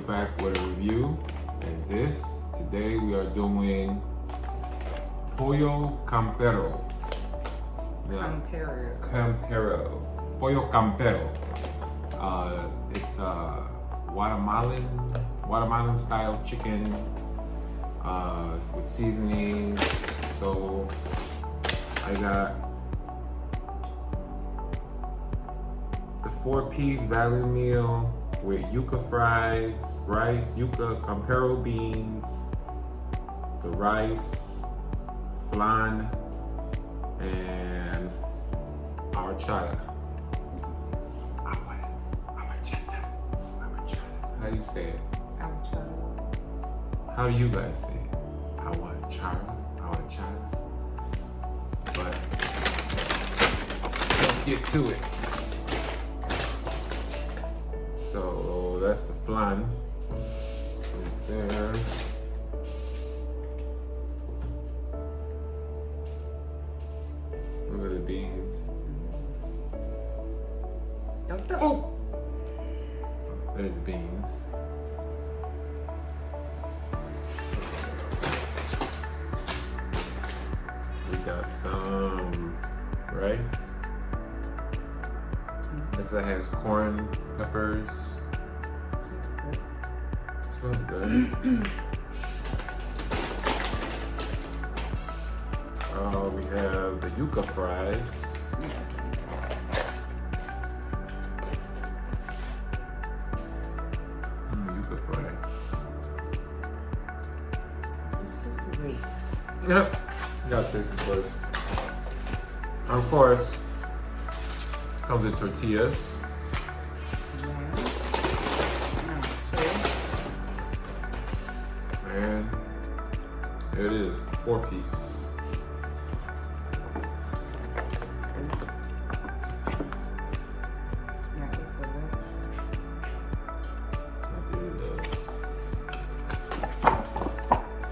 back with a review, and today we are doing Pollo Campero. Campero. Pollo Campero. It's a Guatemalan style chicken with seasonings. So I got the 4-piece value meal with yuca fries, rice, yuca Campero beans, the rice, flan, and horchata. How do you say it? How do you guys say it? Horchata. But let's get to it. So that's the flan right there. Those are the beans. Oh! There's beans. We got some rice. Next that has corn, peppers. Smells good. We have the yuca fries. Yuca fry. Yep. You gotta taste it first. And of course, comes with tortillas. And here it is, 4-piece.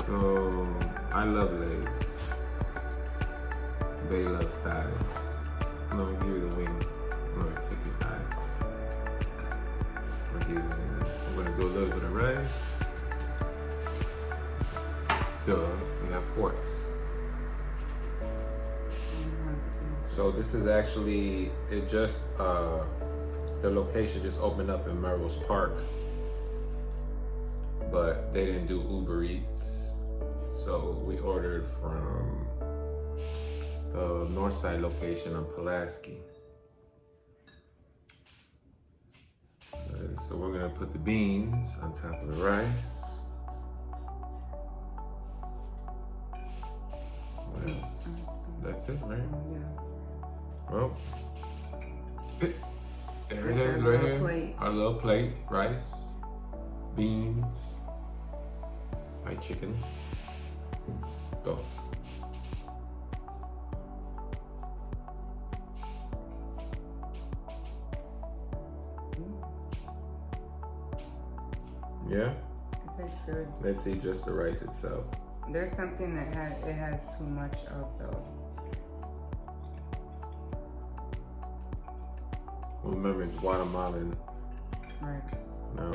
So I love legs. They love thighs. I'm gonna give you the wing. I'm gonna take your thigh. I'm gonna go a little bit of rice. We have forks. So this is actually, the location just opened up in Melrose Park, but they didn't do Uber Eats. So we ordered from the Northside location on Pulaski. So we're gonna put the beans on top of the rice. What else? That's it, right? Yeah. Well, there it is right here. Plate. Our little plate, rice, beans, fried chicken. Go. Yeah? It tastes good. Let's see just the rice itself. There's something that it has too much of though. Well, remember it's Guatemalan. Right. Now,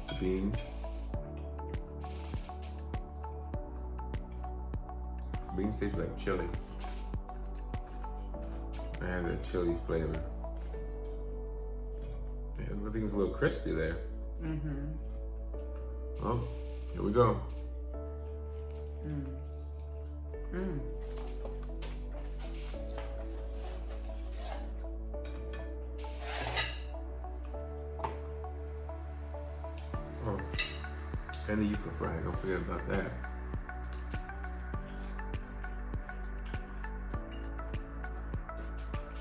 the beans. Beans taste like chili. It has a chili flavor. Yeah, everything's a little crispy there. Mm-hmm. Well, here we go. Oh, and the yuca fry, don't forget about that.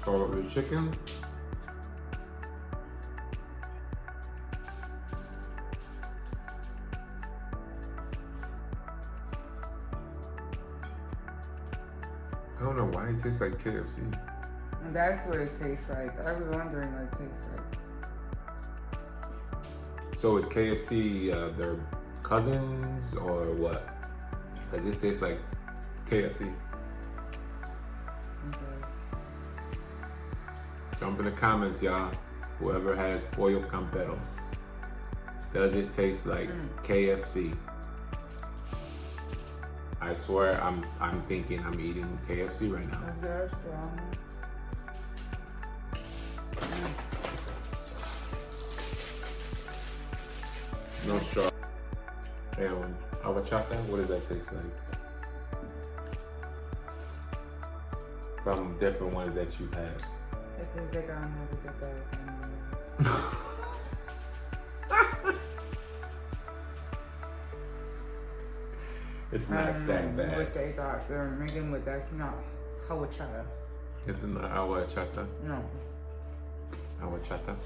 Start with the chicken. I don't know why it tastes like KFC. And that's what it tastes like. I was wondering what it tastes like. So is KFC their cousins or what? Because this tastes like KFC. Okay. Jump in the comments, y'all. Whoever has Pollo Campero. Does it taste like KFC? I swear I'm thinking I'm eating KFC right now. Is there a strong? No straw. And horchata, what does that taste like? From different ones that you've had. It tastes like I'll never get that again. It's not that bad. What they got they're making with that's not horchata. It's not horchata. No. Horchata.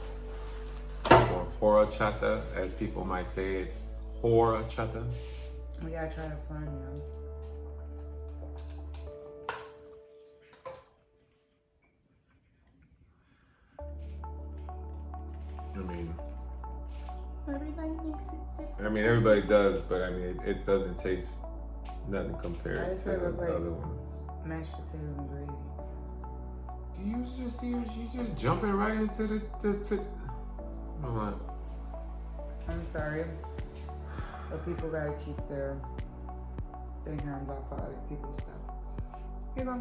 Or horchata, as people might say, it's horchata. We gotta try to find them. I mean, everybody makes it different. I mean, everybody does, but I mean, it doesn't taste nothing compared to the other ones. Mashed potatoes and gravy. You just see, she's just jumping right into the you know what? I'm sorry, but people gotta keep their hands off of other people's stuff. Here you go.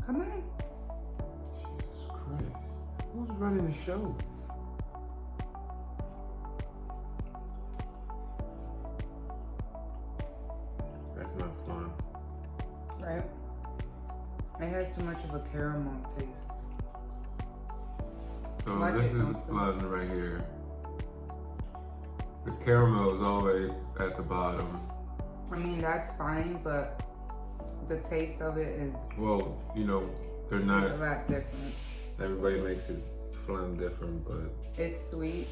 Come on. Jesus Christ. Who's running the show? That's not fun. Right? It has too much of a caramel taste. So this is fun right here. The caramel is all the way at the bottom. I mean, that's fine, but the taste of it is well, you know, they're not a lot different. Everybody makes it fun different, but it's sweet.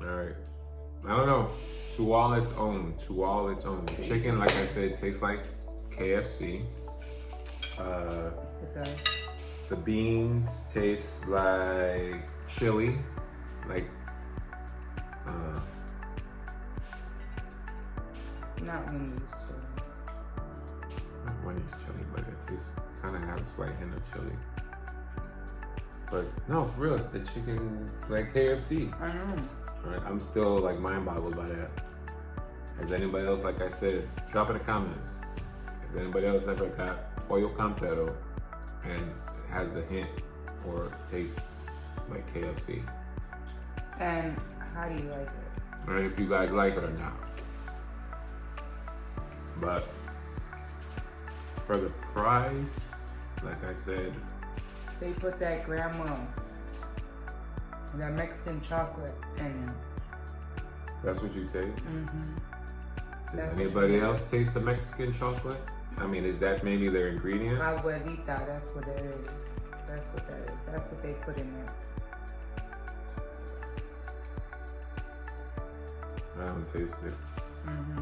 All right. I don't know. To all its own. To all its own. The chicken, like I said, tastes like KFC. It does. The beans taste like chili, like not Wendy's chili. not Wendy's chili, but it tastes kind of has a slight hint of chili. But no, for real, the chicken like KFC. I know. All right, I'm still like mind boggled by that. Has anybody else, like I said, drop in the comments. Has anybody else ever got Pollo Campero and it has the hint or taste like KFC? And how do you like it? And if you guys like it or not. But for the price, like I said, they put that grandma, that Mexican chocolate in it. that's what you taste? Mm-hmm. Does anybody else taste the Mexican chocolate? I mean, is that maybe their ingredient? Abuelita, that's what it is. That's what that is. That's what they put in there. I haven't tasted it. Mm-hmm.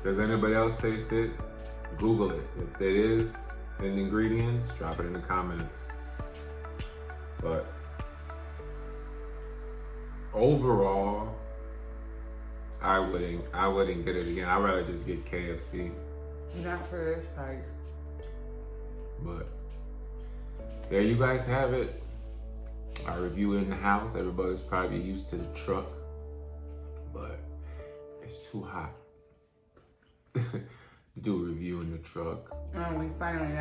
Does anybody else taste it? Google it. If it is an ingredients, drop it in the comments. But overall, I wouldn't get it again. I'd rather just get KFC. Not for this price. But there you guys have it. Our review in the house. Everybody's probably used to the truck, but it's too hot to do a review in the truck. We finally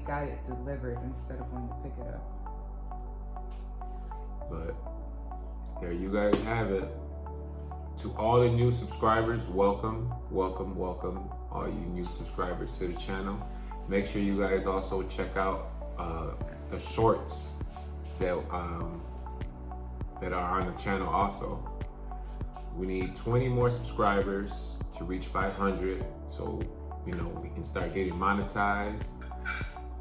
got it delivered instead of going to pick it up. But there you guys have it. To all the new subscribers, welcome, welcome, welcome. All you new subscribers to the channel. Make sure you guys also check out the shorts that are on the channel also. We need 20 more subscribers to reach 500, so you know we can start getting monetized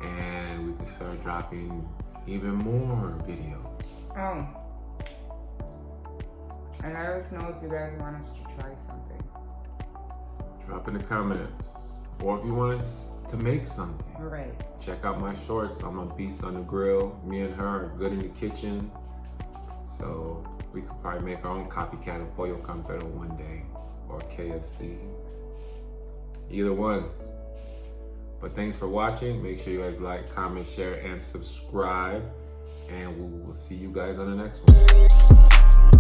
and we can start dropping even more videos. Oh. And let us know if you guys want us to try something. Drop in the comments. Or if you want us to make something. Right. Check out my shorts. I'm a beast on the grill. Me and her are good in the kitchen. So we could probably make our own copycat of Pollo Campero one day. Or KFC. Either one. But thanks for watching. Make sure you guys like, comment, share, and subscribe. and we will see you guys on the next one.